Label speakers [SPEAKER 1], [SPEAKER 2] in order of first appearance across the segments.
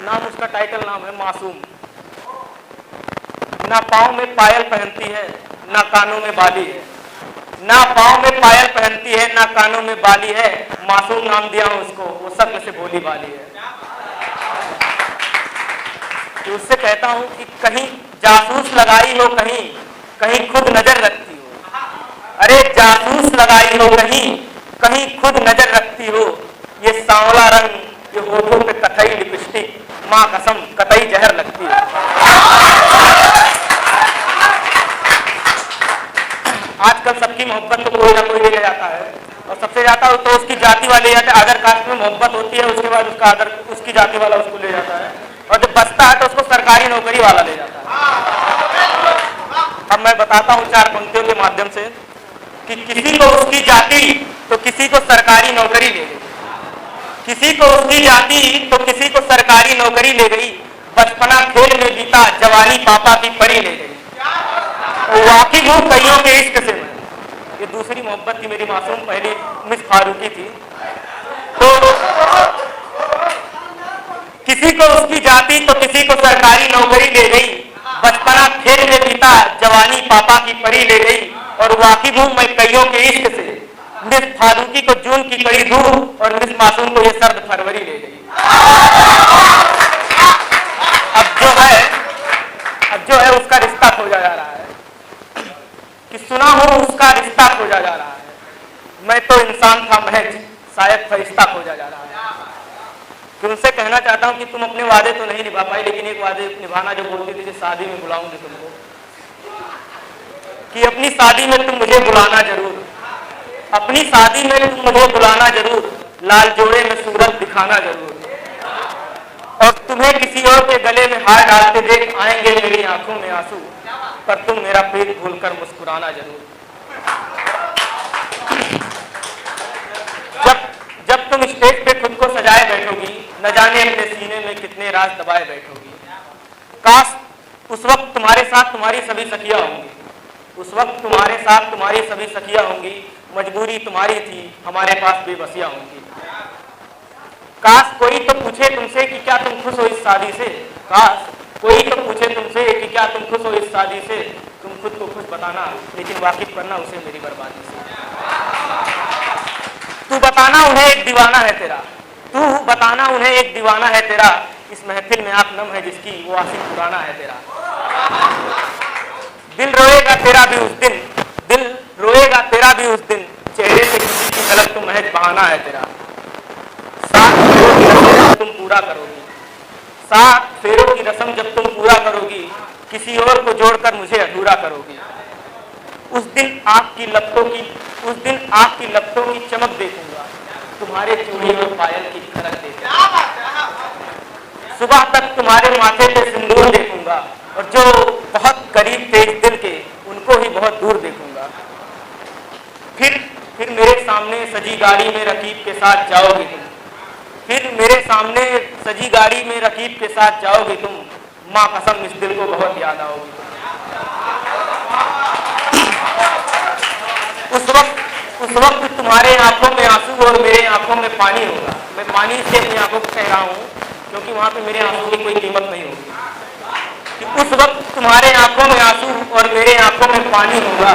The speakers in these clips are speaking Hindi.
[SPEAKER 1] नाम उसका टाइटल नाम है मासूम। ना पाँव में पायल पहनती है, ना कानों में बाली है। ना पाँव में पायल पहनती है, ना कानों में बाली है। मासूम नाम दिया हूं उसको, वो शक्ल से भोली भाली है। तो उससे कहता हूं कि कहीं जासूस लगाई हो, कहीं कहीं खुद नजर रखती हो। अरे जासूस लगाई हो कहीं, कहीं खुद नजर रखती हो। ये सांवला रंग, ये होठों पे कथई लिपस्टिक, माँ कसम कतई जहर लगती है। आजकल सबकी मोहब्बत तो कोई ना कोई ले जाता है, और सबसे ज्यादा तो उसकी जाति वाले ले जाते हैं। अगर कास्ट में मोहब्बत होती है, उसके बाद उसका अदर उसकी जाति वाला उसको ले जाता है, और जब बचता है तो उसको सरकारी नौकरी वाला ले जाता है। अब मैं बताता हूँ 4 पंक्तियों के माध्यम से कि किसी को उसकी जाति तो किसी को सरकारी नौकरी ले गई, किसी को उसकी जाति तो किसी को सरकारी नौकरी ले गई। बचपना खेल में बीता, जवानी पापा की परी ले गई। वाकिफ हूं कईयों के इश्क से मैं। ये दूसरी मोहब्बत थी मेरी मासूम, पहली मिस फारूकी थी। तो किसी को उसकी जाति तो किसी को सरकारी नौकरी ले गई। बचपना खेल में बीता, जवानी पापा की परी ले गई। और वाकिफ हूं मैं कईयों के इश्क से, मिस फारूकी को जून की कड़ी धूप और मिस मासूम को ये सर्द फरवरी ले गई। अब जो है उसका रिश्ता खोजा जा रहा है, कि सुना हो उसका रिश्ता खोजा जा रहा है। मैं तो इंसान था महज, शायद फरिश्ता खोजा जा रहा है। कि उनसे कहना चाहता हूं कि तुम अपने वादे तो नहीं निभा पाई, लेकिन एक वादे निभाना जो बोलती थी कि शादी में बुलाऊंगी तुमको, कि अपनी शादी में तुम मुझे बुलाना जरूर, अपनी शादी में तुम मुझे बुलाना जरूर, लाल जोड़े में सूरत दिखाना जरूर। और तुम्हें किसी और के गले में हार डालते देख आएंगे मेरी आंखों में आंसू, पर तुम मेरा पेट भूलकर मुस्कुराना जरूर। जब तुम स्टेज पे खुद को सजाए बैठोगी, न जाने अपने सीने में कितने राज दबाए बैठोगी। काश उस वक्त तुम्हारे साथ तुम्हारी सभी सखियां होंगी, उस वक्त तुम्हारे साथ तुम्हारी सभी सखियां होंगी। मजबूरी तुम्हारी थी, हमारे पास बेबसियां होंगी। काश कोई तो पूछे तुमसे कि क्या तुम खुश हो इस शादी से, काश कोई तो पूछे तुमसे कि क्या तुम खुश हो इस शादी से। तुम खुद को खुश बताना, लेकिन वाकिफ करना उसे मेरी बर्बादी से। तू बताना उन्हें एक दीवाना है तेरा, तू बताना उन्हें एक दीवाना है तेरा। इस महफिल में आंख नम है जिसकी, वो आशिक पुराना है तेरा। दिल रोएगा तेरा भी उस दिन, दिल रोएगा तेरा भी उस दिन। चेहरे से किसी की झलक तो महज बहाना है तेरा। 7 फेरों की रस्म जब तुम पूरा करोगी, 7 फेरों की रस्म जब तुम पूरा करोगी, किसी और को जोड़कर मुझे अधूरा करोगी। उस दिन आपकी लपटों की चमक देखूंगा, तुम्हारे चूड़ी और पायल की खनक देखूंगा। सुबह तक तुम्हारे माथे पे सिंदूर देखूंगा, और जो बहुत करीब थे इस दिल के, उनको ही बहुत दूर देखूंगा। फिर मेरे सामने सजी गाड़ी में रकीब के साथ जाओगे तुम, फिर मेरे सामने सजी गाड़ी में रकीब के साथ जाओगे तुम। माँ कसम इस दिल को बहुत याद आओगी। उस वक्त तुम्हारे आंखों में आंसू और मेरे आंखों में पानी होगा। मैं पानी से अपनी आंखों को कह रहा हूँ, क्योंकि वहां पे मेरे आंसू की कोई कीमत नहीं होगी। कि उस वक्त तुम्हारे आंखों में आंसू और मेरे आंखों में पानी होगा।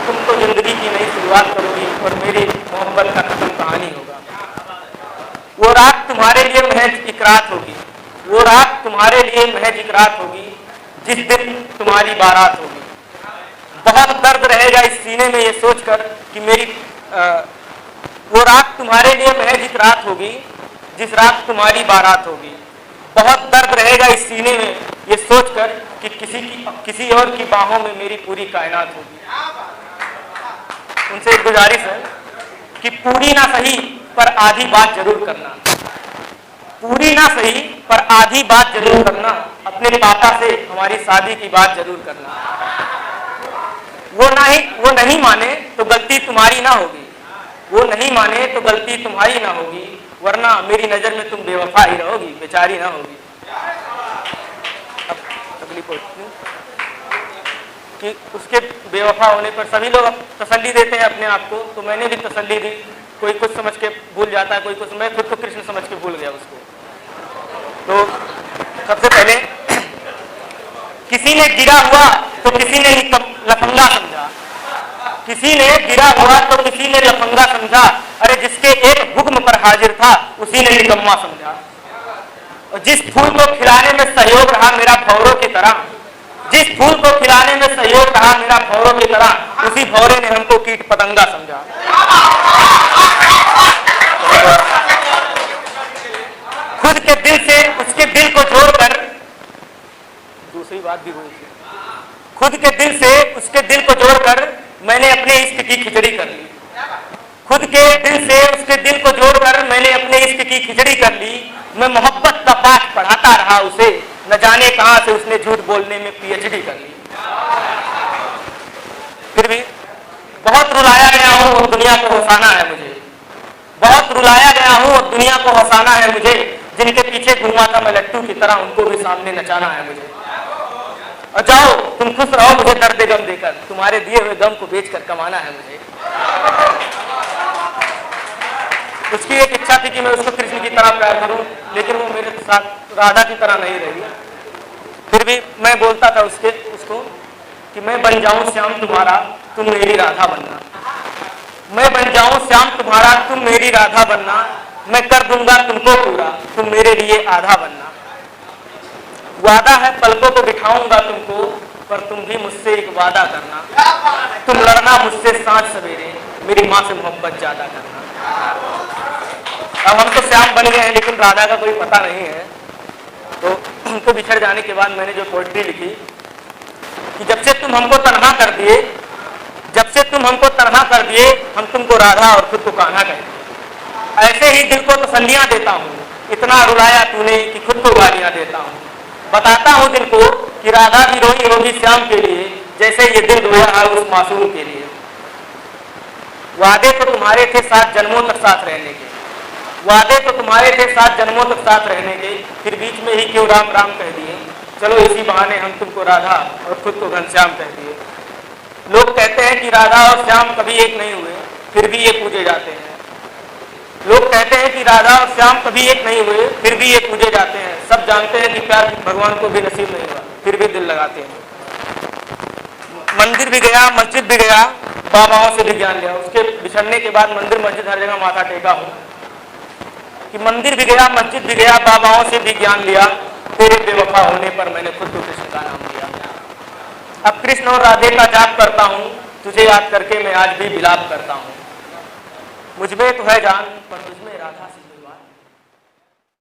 [SPEAKER 1] तुम तो जिंदगी की नई शुरुआत करोगी, और मेरी मोहब्बत का खत्म कहानी होगा। वो रात तुम्हारे लिए महज एक रात होगी, वो रात तुम्हारे लिए महज एक रात होगी, जिस दिन तुम्हारी बारात होगी। बहुत दर्द रहेगा इस सीने में ये सोचकर कि मेरी वो रात तुम्हारे लिए महज एक रात होगी, जिस रात तुम्हारी बारात होगी। बहुत दर्द रहेगा इस सीने में ये सोचकर कि किसी और की बाहों में मेरी पूरी कायनात होगी। उनसे एक गुजारिश है कि पूरी ना सही पर आधी बात जरूर करना, पूरी ना सही पर आधी बात जरूर करना। अपने पापा से हमारी शादी की बात जरूर करना। वो नहीं माने तो गलती तुम्हारी ना होगी, वो नहीं माने तो गलती तुम्हारी ना होगी, वरना मेरी नजर में तुम बेवफा ही रहोगी, बेचारी ना होगी। अब अगली पोस्टिंग कि उसके बेवफा होने पर सभी लोग तसल्ली देते हैं अपने आप को, तो मैंने भी तसल्ली दी। कोई कुछ समझ के भूल जाता है, कोई कुछ, मैं खुद को कृष्ण समझ के भूल गया उसको। तो सबसे पहले किसी ने गिरा हुआ तो किसी ने लफंगा समझा, किसी ने गिरा हुआ तो किसी ने लफंगा समझा, अरे जिसके एक हुक्म पर हाजिर था उसी ने निकम्मा समझा। और जिस फूल को खिलाने में सहयोग रहा मेरा भौरों की तरह, जिस फूल को खिलाने में सहयोग रहा मेरा भौरों की तरह, उसी भौरे ने हमको कीट पतंगा समझा। खुद के दिल से उसके दिल को जोड़कर, दूसरी बात भी हुई थी, खुद के दिल से उसके दिल को जोड़कर मैंने अपने इश्क की खिचड़ी कर ली। खुद के दिल से उसके दिल को जोड़कर मैंने अपने इश्क की खिचड़ी कर ली। मैं मोहब्बत का पाठ पढ़ाता रहा उसे, न जाने कहां से उसने झूठ बोलने में पीएचडी कर ली। फिर भी बहुत रुलाया गया हूं और दुनिया को हंसाना है मुझे, बहुत रुलाया गया हूं और दुनिया को हंसाना है मुझे। जिनके पीछे घूमा था मैं लट्टू की तरह, उनको भी सामने नचाना है मुझे। और जाओ तुम खुश रहो मुझे दर्द गम देकर, तुम्हारे दिए हुए गम को बेचकर कमाना है मुझे। उसकी एक इच्छा थी कि मैं उसको कृष्ण की तरह प्यार करूं, लेकिन वो मेरे साथ राधा की तरह नहीं रही। फिर भी मैं बोलता था उसको कि मैं बन जाऊं श्याम तुम्हारा, तुम मेरी राधा बनना। मैं बन जाऊं श्याम तुम्हारा, तुम मेरी राधा बनना। मैं कर दूंगा तुमको पूरा, तुम मेरे लिए आधा बनना। वादा है पलकों को बिठाऊंगा तुमको, पर तुम भी मुझसे एक वादा करना। तुम लड़ना मुझसे सांझ सवेरे, मेरी माँ से मोहब्बत ज्यादा करना। अब हम तो श्याम बन गए हैं, लेकिन राधा का कोई पता नहीं है। तो उनको बिछड़ जाने के बाद मैंने जो पोएट्री लिखी कि जब से तुम हमको तन्हा कर दिए, जब से तुम हमको तन्हा कर दिए, हम तुमको राधा और खुद को कान्हा कहते। ऐसे ही दिल को तसल्लियां देता हूँ, इतना रुलाया तूने कि खुद को गालियां देता हूँ। बताता हूँ दिल को कि राधा भी रोई होगी श्याम के लिए, जैसे ये दिल रोया है उस मासूम के लिए। वादे तो तुम्हारे थे साथ जन्मों तक साथ रहने के, वादे तो तुम्हारे थे साथ जन्मों तक साथ रहने के, फिर बीच में ही क्यों राम राम कह दिए। चलो इसी बहाने हम तुमको राधा और खुद को घनश्याम कह दिए। लोग कहते हैं कि राधा और श्याम कभी एक नहीं हुए, फिर भी ये पूजे जाते हैं। लोग कहते हैं कि राधा और श्याम कभी एक नहीं हुए, फिर भी ये पूजे जाते हैं। सब जानते हैं कि प्यार भगवान को भी नसीब नहीं हुआ, फिर भी दिल लगाते हैं। मंदिर भी गया, मस्जिद भी गया, बाबाओं से भी ज्ञान लिया। उसके बिछड़ने के बाद मंदिर मस्जिद हर जगह माथा टेका हूँ कि मंदिर भी गया, मस्जिद भी गया, बाबाओं से भी ज्ञान लिया। तेरे बेवफा होने पर मैंने खुद को कृष्ण का नाम दिया। अब कृष्ण और राधे का जाप करता हूँ, तुझे याद करके मैं आज भी विलाप करता हूँ। मुझ में तो है जान पर तुझमें राधा से कोई बात।